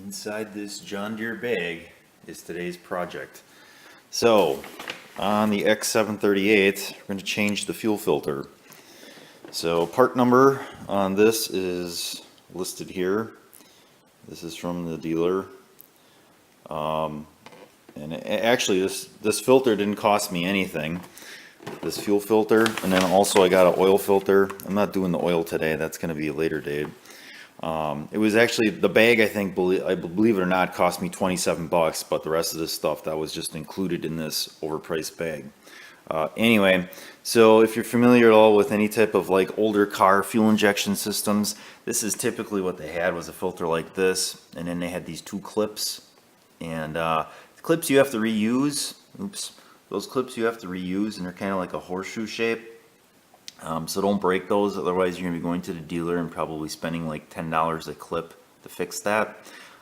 Inside this John Deere bag is today's project. So, on the X738, we're going to change the fuel filter. So, part number on this is listed here. This is from the dealer. And actually, this filter didn't cost me anything. This fuel filter, and then also I got an oil filter. I'm not doing the oil today. That's going to be a later date. It was actually the bag, I think, believe it or not, cost me 27 bucks, but the rest of this stuff that was just included in this overpriced bag. Anyway, so if you're familiar at all with any type of like older car fuel injection systems, this is typically what they had, was a filter like this, and then they had these two clips, and the clips you have to reuse. Oops, those clips you have to reuse, and they're kind of like a horseshoe shape. So don't break those, otherwise you're going to be going to the dealer and probably spending like $10 a clip to fix that.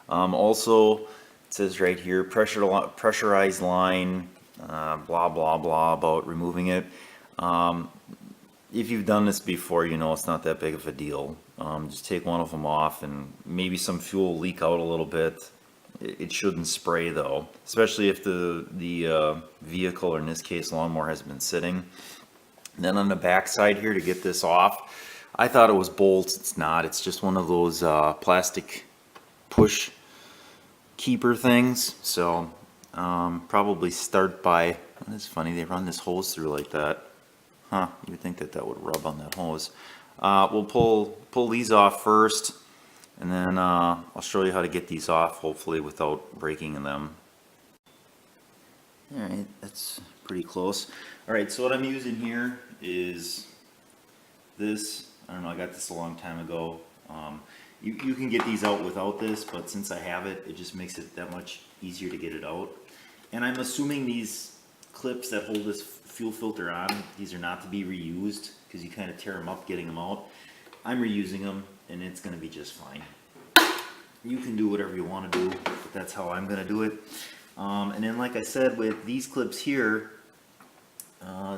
Also, it says right here, pressurized line, blah blah blah about removing it. If you've done this before, you know it's not that big of a deal. Just take one of them off, and maybe some fuel will leak out a little bit. It shouldn't spray though, especially if the vehicle, or in this case lawnmower, has been sitting. And then on the back side here, to get this off, I thought it was bolts. It's not. It's just one of those plastic push keeper things. So probably start by, it's funny, they run this hose through like that. Huh, you would think that that would rub on that hose. We'll pull these off first, and then I'll show you how to get these off, hopefully without breaking them. Alright, that's pretty close. Alright, so what I'm using here is this. I don't know, I got this a long time ago. You can get these out without this, but since I have it, it just makes it that much easier to get it out. And I'm assuming these clips that hold this fuel filter on, these are not to be reused, because you kind of tear them up getting them out. I'm reusing them, and it's going to be just fine. You can do whatever you want to do, but that's how I'm going to do it. And then, like I said, with these clips here,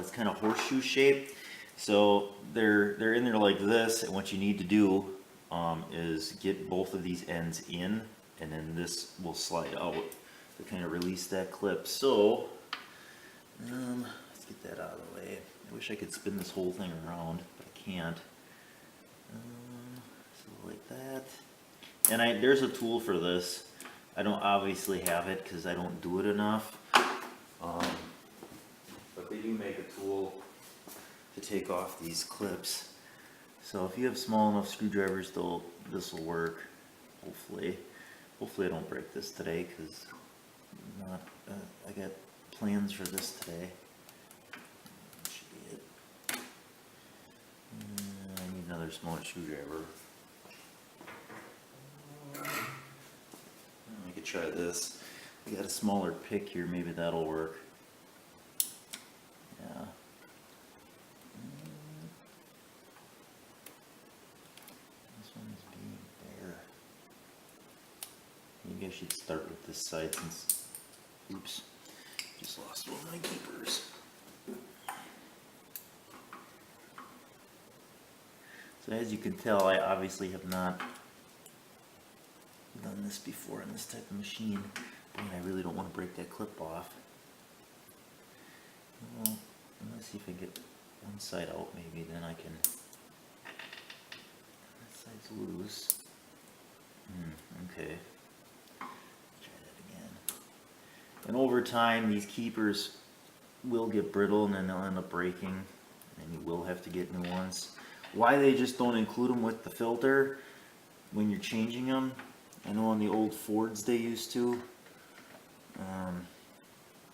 it's kind of horseshoe shaped, so they're in there like this, and what you need to do is get both of these ends in, and then this will slide out to kind of release that clip. So let's get that out of the way. I wish I could spin this whole thing around, but I can't. So like that, and there's a tool for this. I don't obviously have it because I don't do it enough, but they do make a tool to take off these clips. So if you have small enough screwdrivers, this will work. Hopefully I don't break this today, because I got plans for this today. That should be it. I need another smaller screwdriver. I could try this. We got a smaller pick here, maybe that'll work. Yeah. This one is being bare. Maybe I should start with this side since, oops, just lost one of my keepers. So as you can tell, I obviously have not done this before on this type of machine, and I really don't want to break that clip off. Well, let's see if I get one side out, maybe then I can. That side's loose. Okay. Try that again. And over time, these keepers will get brittle, and then they'll end up breaking, and you will have to get new ones. Why they just don't include them with the filter when you're changing them, I know on the old Fords they used to,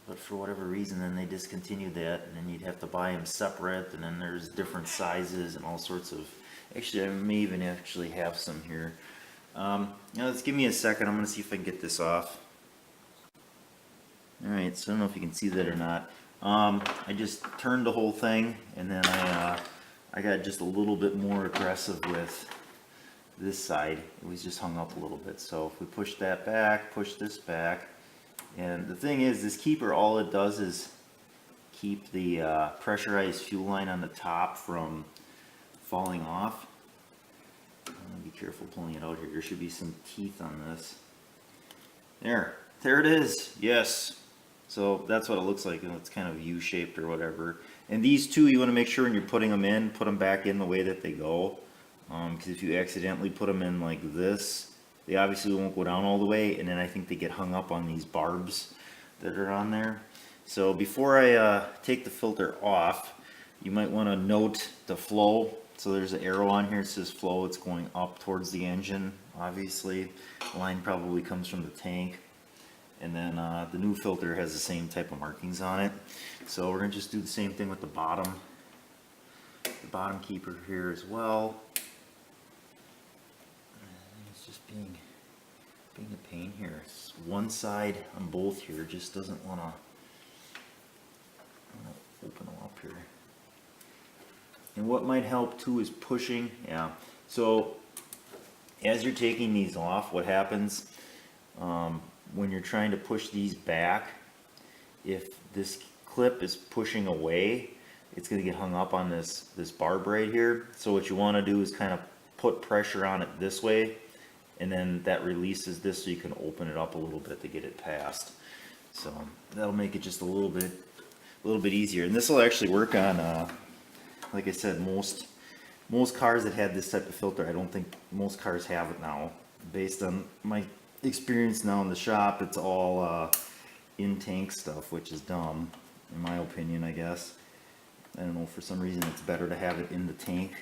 but for whatever reason then they discontinued that, and then you'd have to buy them separate, and then there's different sizes and all sorts of, actually I may even actually have some here. Now let's give me a second, I'm going to see if I can get this off. Alright, so I don't know if you can see that or not. I just turned the whole thing, and then I got just a little bit more aggressive with this side. It was just hung up a little bit, so if we push that back, push this back, and the thing is, this keeper, all it does is keep the pressurized fuel line on the top from falling off. I'm gonna be careful pulling it out here. There should be some teeth on this. There it is. Yes. So that's what it looks like, and it's kind of U-shaped or whatever. And these two, you want to make sure when you're putting them in, put them back in the way that they go. Because if you accidentally put them in like this, they obviously won't go down all the way, and then I think they get hung up on these barbs that are on there. So before I take the filter off, you might want to note the flow. So there's an arrow on here that says flow. It's going up towards the engine, obviously. The line probably comes from the tank. And then the new filter has the same type of markings on it. So we're going to just do the same thing with the bottom keeper here as well. And it's just being a pain here. It's one side on both here just doesn't want to open them up here. And what might help too is pushing. Yeah. So as you're taking these off, what happens when you're trying to push these back, if this clip is pushing away, it's going to get hung up on this barb right here. So what you want to do is kind of put pressure on it this way, and then that releases this so you can open it up a little bit to get it past. So that'll make it just a little bit easier. And this will actually work on, like I said, most cars that had this type of filter. I don't think most cars have it now. Based on my experience now in the shop, it's all in-tank stuff, which is dumb, in my opinion, I guess. I don't know, for some reason it's better to have it in the tank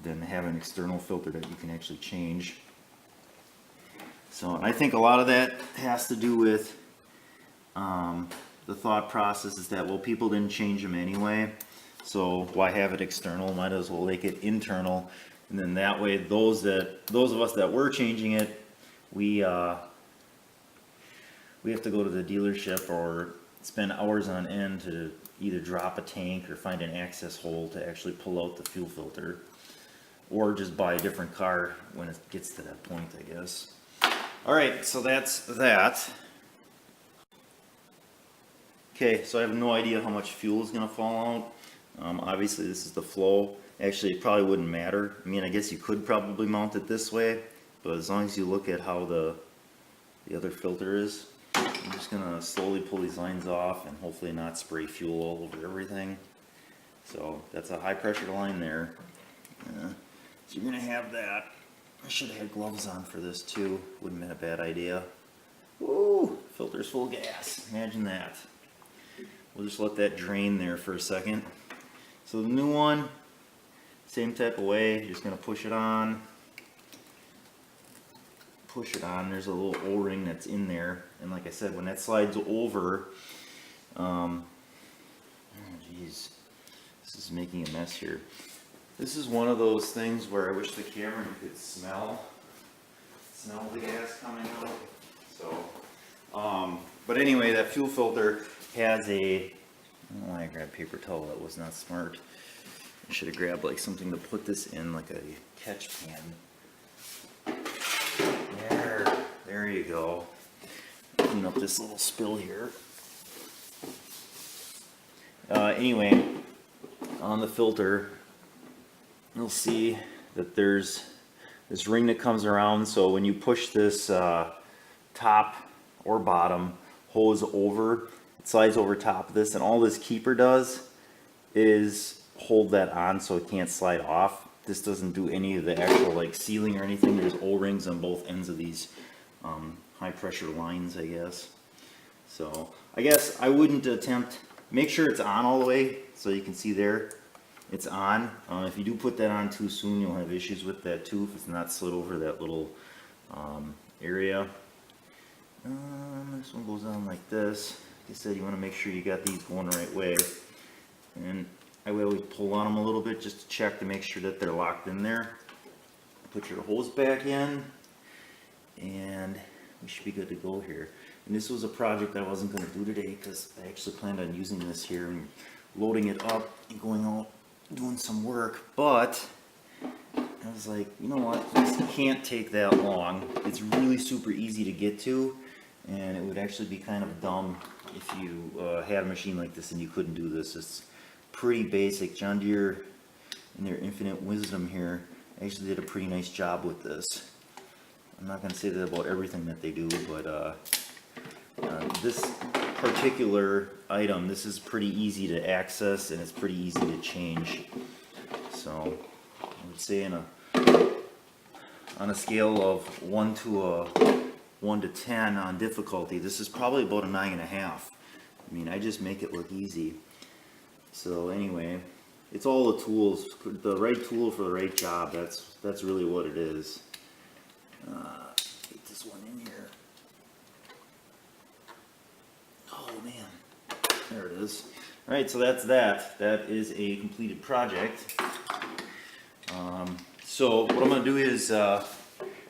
than to have an external filter that you can actually change. So I think a lot of that has to do with the thought process is that, well, people didn't change them anyway, so why have it external? Might as well make it internal, and then that way those of us that were changing it, we have to go to the dealership or spend hours on end to either drop a tank or find an access hole to actually pull out the fuel filter, or just buy a different car when it gets to that point, I guess. Alright, so that's that. Okay, so I have no idea how much fuel is going to fall out. Obviously this is the flow. Actually, it probably wouldn't matter. I mean, I guess you could probably mount it this way, but as long as you look at how the other filter is, I'm just going to slowly pull these lines off and hopefully not spray fuel all over everything. So that's a high pressure line there. So you're going to have that. I should have had gloves on for this too. Wouldn't have been a bad idea. Woo! Filter's full of gas. Imagine that. We'll just let that drain there for a second. So the new one, same type of way. You're just going to push it on. Push it on. There's a little O-ring that's in there, and like I said, when that slides over, oh geez, this is making a mess here. This is one of those things where I wish the camera could smell the gas coming out. So, but anyway, that fuel filter has a, I don't know why I grabbed paper towel. That was not smart. I should have grabbed like something to put this in, like a catch pan. There you go. Clean up this little spill here. Anyway, on the filter, you'll see that there's this ring that comes around. So when you push this top or bottom hose over, it slides over top of this, and all this keeper does is hold that on so it can't slide off. This doesn't do any of the actual like sealing or anything. There's O-rings on both ends of these high pressure lines, I guess. So I guess I wouldn't attempt, make sure it's on all the way so you can see there it's on. If you do put that on too soon, you'll have issues with that too if it's not slid over that little area. This one goes on like this. Like I said, you want to make sure you got these going the right way, and I would always pull on them a little bit just to check to make sure that they're locked in there. Put your hose back in, and we should be good to go here. And this was a project I wasn't going to do today because I actually planned on using this here and loading it up and going out doing some work, but I was like, you know what, this can't take that long. It's really super easy to get to, and it would actually be kind of dumb if you had a machine like this and you couldn't do this. It's pretty basic. John Deere, in their infinite wisdom here, actually did a pretty nice job with this. I'm not going to say that about everything that they do, but This particular item, this is pretty easy to access and it's pretty easy to change. So I would say on a scale of 1 to 10 on difficulty, this is probably about a 9.5. I mean, I just make it look easy. So anyway, it's all the tools, the right tool for the right job. That's really what it is. Get this one in here. Oh man, there it is. All right, so that's that. That is a completed project. So what I'm going to do is I'm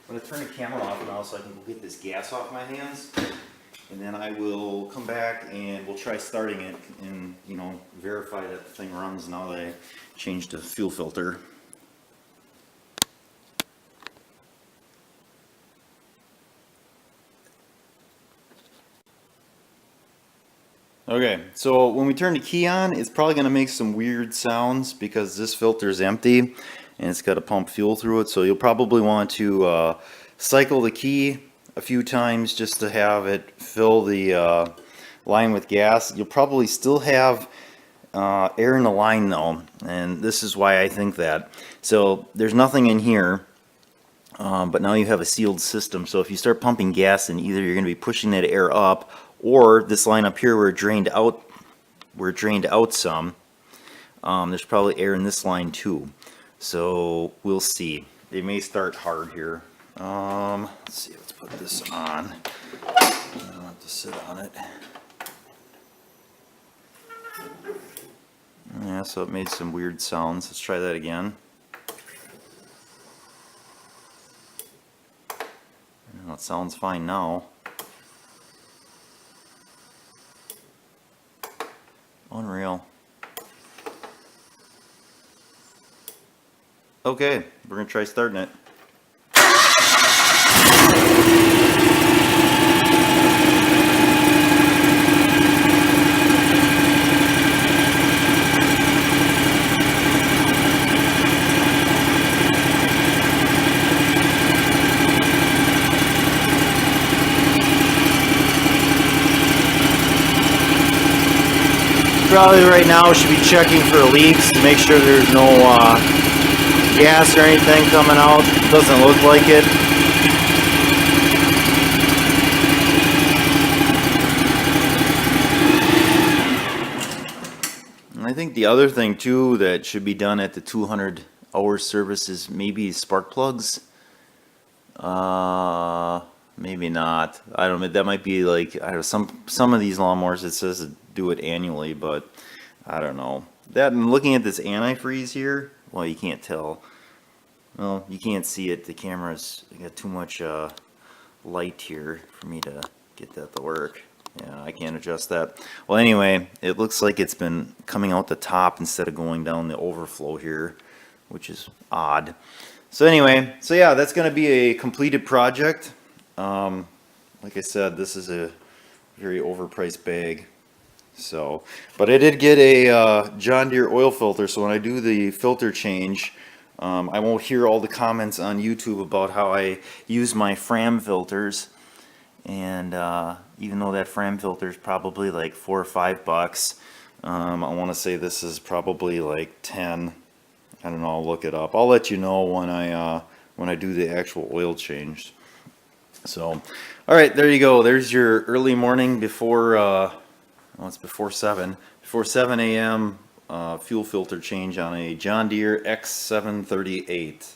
going to turn the camera off now so I can go get this gas off my hands, and then I will come back and we'll try starting it and verify that the thing runs now that I changed the fuel filter. Okay, so when we turn the key on, it's probably going to make some weird sounds because this filter is empty and it's got to pump fuel through it. So you'll probably want to cycle the key a few times just to have it fill the line with gas. You'll probably still have air in the line though, and this is why I think that. So there's nothing in here, but now you have a sealed system. So if you start pumping gas in, either you're going to be pushing that air up, or this line up here where it drained out some, there's probably air in this line too. So we'll see. They may start hard here. Let's see, let's put this on. I don't have to sit on it. Yeah, so it made some weird sounds. Let's try that again. Well, it sounds fine now. Unreal. Okay, we're gonna try starting it. Probably right now should be checking for leaks to make sure there's no gas or anything coming out. Doesn't look like it. And I think the other thing too that should be done at the 200-hour service is maybe spark plugs. Maybe not. I don't know. That might be like, I don't know, some of these lawnmowers it says to do it annually, but I don't know. That, and looking at this antifreeze here, well, you can't tell. Well, you can't see it. The camera's got too much light here for me to get that to work. Yeah, I can't adjust that. Well, anyway, it looks like it's been coming out the top instead of going down the overflow here, which is odd. So anyway, so yeah, that's going to be a completed project. Like I said, this is a very overpriced bag. So, but I did get a John Deere oil filter, so when I do the filter change, I won't hear all the comments on YouTube about how I use my Fram filters. And even though that Fram filter is probably like $4 or $5, I want to say this is probably like 10. I don't know. I'll look it up. I'll let you know when I do the actual oil change. So, all right, there you go. There's your early morning before. Well, it's before 7 a.m. Fuel filter change on a John Deere x738.